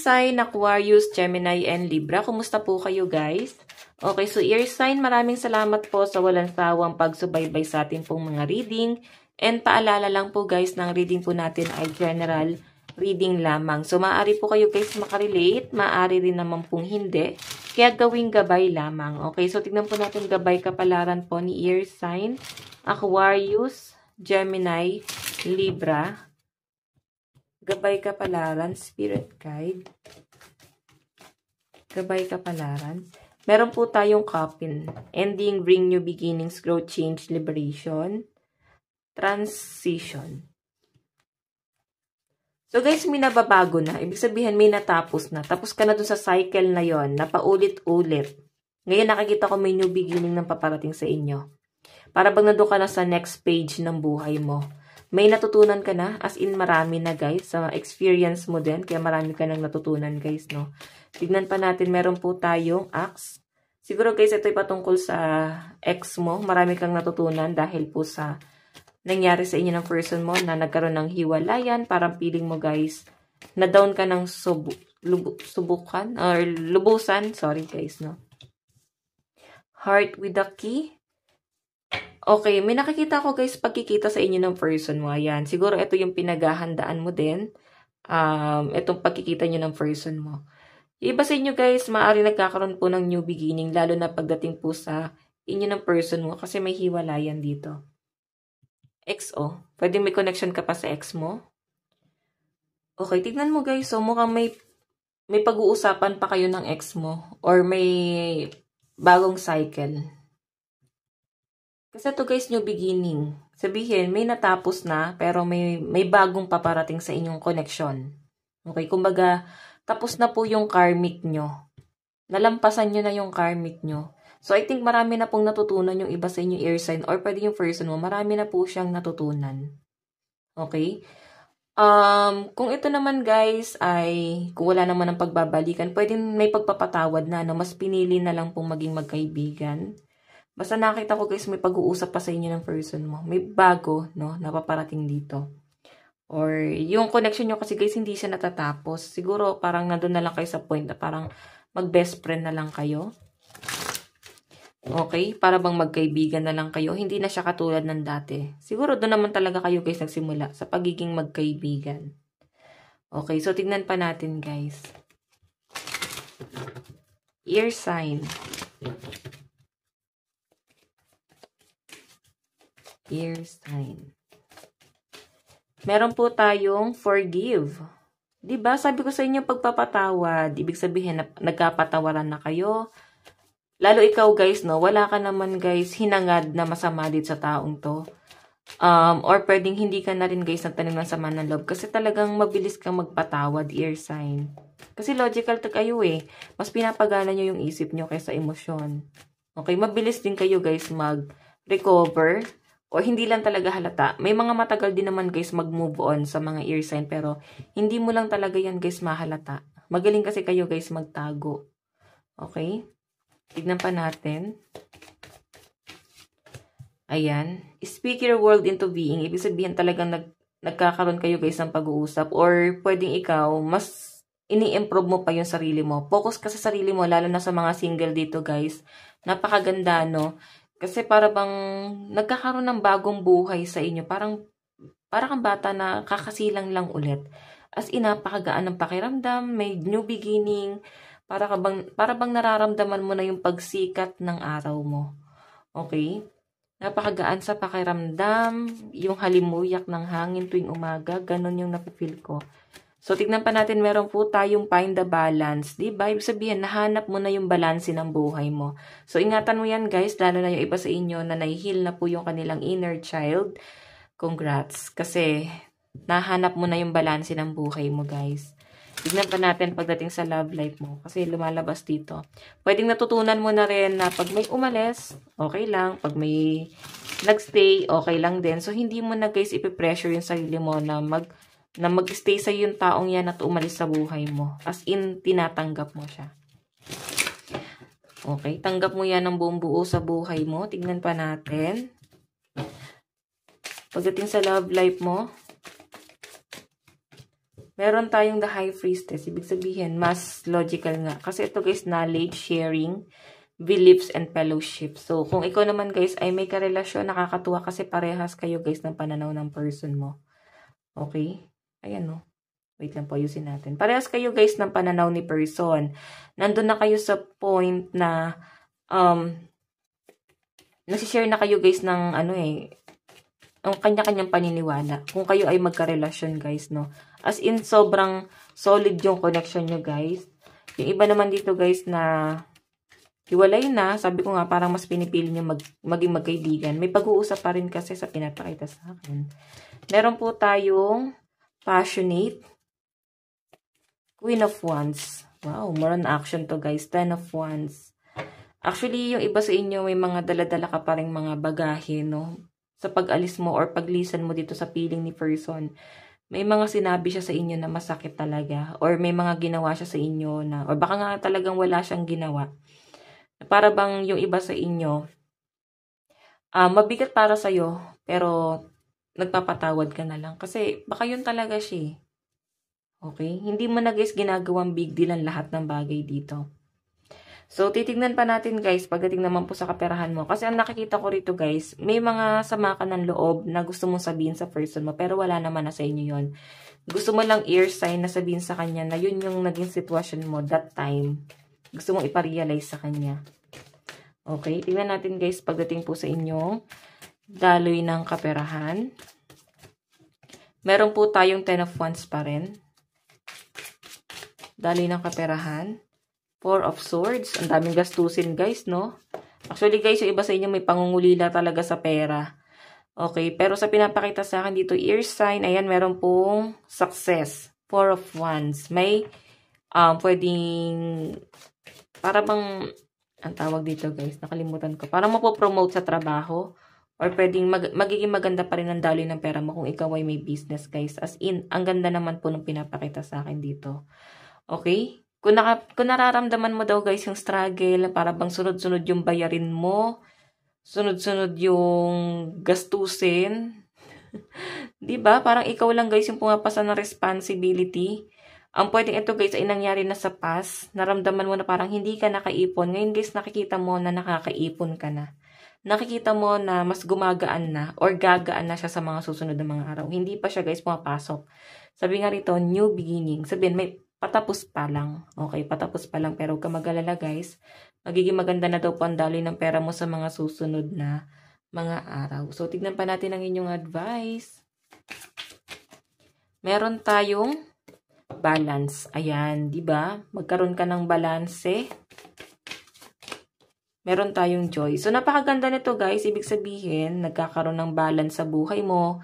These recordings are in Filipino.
sign, Aquarius, Gemini, and Libra. Kumusta po kayo guys? Okay, so ear sign, maraming salamat po sa walang sawang pagsubaybay sa ating pong mga reading. And paalala lang po guys, ng reading po natin ay general reading lamang. So maaari po kayo guys makarelate, maaari rin naman pong hindi. Kaya gawing gabay lamang. Okay, so tignan po natin gabay kapalaran po ni ear sign, Aquarius, Gemini, Libra. Gabay kapalaran, spirit guide. Gabay kapalaran. Meron po tayong coffin. Ending, bring new beginnings, growth, change, liberation, transition. So guys, may nababago na. Ibig sabihin, may natapos na. Tapos ka na dun sa cycle na yon, na paulit-ulit. Ngayon nakikita ko may new beginning ng paparating sa inyo. Para bang nandun ka na sa next page ng buhay mo. May natutunan ka na, as in marami na guys, sa experience mo din, kaya marami ka nang natutunan guys, no? Tignan pa natin, meron po tayong axe. Siguro guys, ito ay patungkol sa ex mo, marami kang natutunan dahil po sa nangyari sa inyo ng person mo na nagkaroon ng hiwalayan, parang feeling mo guys, na down ka ng subukan, or lubusan, sorry guys, no? Heart with the key. Okay, may nakikita ko guys pagkikita sa inyo ng person mo. Ayan, siguro ito yung pinaghahandaan mo din. Itong pagkikita nyo ng person mo. Iba sa inyo guys, maaari nagkakaroon po ng new beginning, lalo na pagdating po sa inyo ng person mo kasi may hiwalayan dito. XO, pwede may connection ka pa sa ex mo. Okay, tignan mo guys, so mukhang may pag-uusapan pa kayo ng ex mo or may bagong cycle. Kasi ito guys, new beginning. Sabihin, may natapos na, pero may bagong paparating sa inyong connection. Okay, kumbaga, tapos na po yung karmic nyo. Nalampasan nyo na yung karmic nyo. So, I think marami na pong natutunan yung iba sa inyong ear sign or pwede yung person mo, marami na po siyang natutunan. Okay? Kung ito naman guys ay, kung wala naman ang pagbabalikan, pwedeng may pagpapatawad na, no? Mas pinili na lang pong maging magkaibigan. Basta nakita ko guys, may pag-uusap pa sa inyo ng person mo. May bago, no, napaparating dito. Or, yung connection nyo kasi guys, hindi siya natatapos. Siguro, parang nandun na lang kayo sa point na parang mag-best friend na lang kayo. Okay? Para bang magkaibigan na lang kayo. Hindi na siya katulad ng dati. Siguro, doon naman talaga kayo guys nagsimula sa pagiging magkaibigan. Okay, so tignan pa natin guys. Ear sign. Ear sign. Meron po tayong forgive. Diba? Sabi ko sa inyo, pagpapatawad. Ibig sabihin, nagkapatawaran na kayo. Lalo ikaw guys, no? Wala ka naman guys, hinangad na masama dito sa taong to. Or pwedeng hindi ka na rin guys nagtanim ng sama ng loob. Kasi talagang mabilis kang magpatawad, ear sign. Kasi logical to kayo eh. Mas pinapagana nyo yung isip nyo kaysa emosyon. Okay? Mabilis din kayo guys mag-recover. O hindi lang talaga halata. May mga matagal din naman guys mag-move on sa mga ear sign. Pero hindi mo lang talaga yan guys mahalata. Magaling kasi kayo guys magtago. Okay? Tignan pa natin. Ayan. Speak your world into being. Ibig sabihin talagang nagkakaroon kayo guys ng pag-uusap. Or pwedeng ikaw, mas ini-improve mo pa yung sarili mo. Focus ka sa sarili mo, lalo na sa mga single dito guys. Napakaganda, no? Kasi para bang nagkakaroon ng bagong buhay sa inyo. Parang kang bata na kakasilang lang ulit. As in, napakagaan ng pakiramdam, may new beginning. Para bang nararamdaman mo na yung pagsikat ng araw mo. Okay? Napakagaan sa pakiramdam, yung halimuyak ng hangin tuwing umaga, ganun yung napifeel ko. So, tignan pa natin, meron po tayong find the balance. Diba? Ibig sabihin, nahanap mo na yung balance ng buhay mo. So, ingatan mo yan guys, lalo na yung iba sa inyo na nai-heal na po yung kanilang inner child. Congrats. Kasi, nahanap mo na yung balance ng buhay mo guys. Tignan pa natin pagdating sa love life mo. Kasi lumalabas dito. Pwedeng natutunan mo na rin na pag may umalis, okay lang. Pag may nagstay, okay lang din. So, hindi mo na guys ipipressure yung sarili mo na mag-stay sa yung taong yan at umalis sa buhay mo. As in, tinatanggap mo siya. Okay, tanggap mo yan ng buong buo sa buhay mo. Tignan pa natin. Pagdating sa love life mo, Meron tayong the High Priestess. Ibig sabihin, mas logical nga. Kasi ito guys, knowledge, sharing, beliefs, and fellowship. So, kung ikaw naman guys ay may karelasyon, nakakatuwa kasi parehas kayo guys ng pananaw ng person mo. Okay? Ayan no. Wait lang po, ayusin natin. Parehas kayo guys ng pananaw ni person. Nandun na kayo sa point na nasishare na kayo guys ng ang kanya-kanyang paniniwala. Kung kayo ay magka-relasyon guys, no? As in, sobrang solid yung connection nyo guys. Yung iba naman dito guys na hiwalay na, sabi ko nga parang mas pinipili nyo maging magkaibigan. May pag-uusap pa rin kasi sa pinapakita sa akin. Meron po tayong passionate, Queen of Wands. Wow, more on action to guys. 10 of Wands. Actually, yung iba sa inyo may mga dala-dala ka pa rin mga bagahe, no? Sa pag-alis mo or paglisan mo dito sa piling ni person. May mga sinabi siya sa inyo na masakit talaga. Or may mga ginawa siya sa inyo na, or baka nga talagang wala siyang ginawa. Para bang yung iba sa inyo, mabigat para sa'yo, pero nagpapatawad ka na lang. Kasi baka yun talaga siya. Okay? Hindi mo na guys ginagawang big deal ang lahat ng bagay dito. So, titignan pa natin guys, pagdating naman po sa kaperahan mo. Kasi ang nakikita ko rito guys, may mga sama ka ng loob na gusto mong sabihin sa person mo, pero wala naman na sa inyo yun. Gusto mo lang ear sign na sabihin sa kanya na yun yung naging sitwasyon mo that time. Gusto mong iparealize sa kanya. Okay, tingnan natin guys, pagdating po sa inyong daloy ng kaperahan. Meron po tayong 10 of Wands pa rin. Daloy ng kaperahan. 4 of Swords. Ang daming gastusin guys, no? Actually guys, yung iba sa inyo may pangungulila talaga sa pera. Okay, pero sa pinapakita sa akin dito, ear sign, ayan, meron pong success. 4 of Wands. May pwedeng, para bang, ang tawag dito guys, nakalimutan ko. Parang mapopromote sa trabaho. Or pwedeng magiging maganda pa rin ang daloy ng pera mo kung ikaw ay may business guys. As in, ang ganda naman po nung pinapakita sa akin dito. Okay? Kung nararamdaman mo daw guys yung struggle, para bang sunod-sunod yung bayarin mo, sunod-sunod yung gastusin, diba? Parang ikaw lang guys yung pumapasa ng responsibility. Ang pwedeng ito guys ay nangyari na sa past, naramdaman mo na parang hindi ka nakaipon. Ngayon guys, nakikita mo na nakakaipon ka na. Nakikita mo na mas gumagaan na or gagaan na siya sa mga susunod na mga araw. Hindi pa siya guys pumapasok. Sabi nga rito, new beginning. Sabihin, may patapos pa lang. Okay, patapos pa lang. Pero huwag ka mag-alala guys. Magiging maganda na daw po ang daloy ng pera mo sa mga susunod na mga araw. So, tignan pa natin ang inyong advice. Meron tayong balance. Ayan, di ba? Magkaroon ka ng balance. Meron tayong joy. So, napakaganda nito guys. Ibig sabihin, nagkakaroon ng balance sa buhay mo.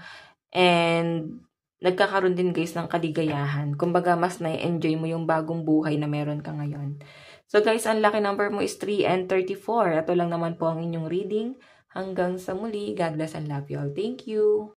And nagkakaroon din guys ng kaligayahan. Kumbaga, mas na-enjoy mo yung bagong buhay na meron ka ngayon. So guys, ang lucky number mo is 3 and 34. Ito lang naman po ang inyong reading. Hanggang sa muli. God bless and love you all. Thank you.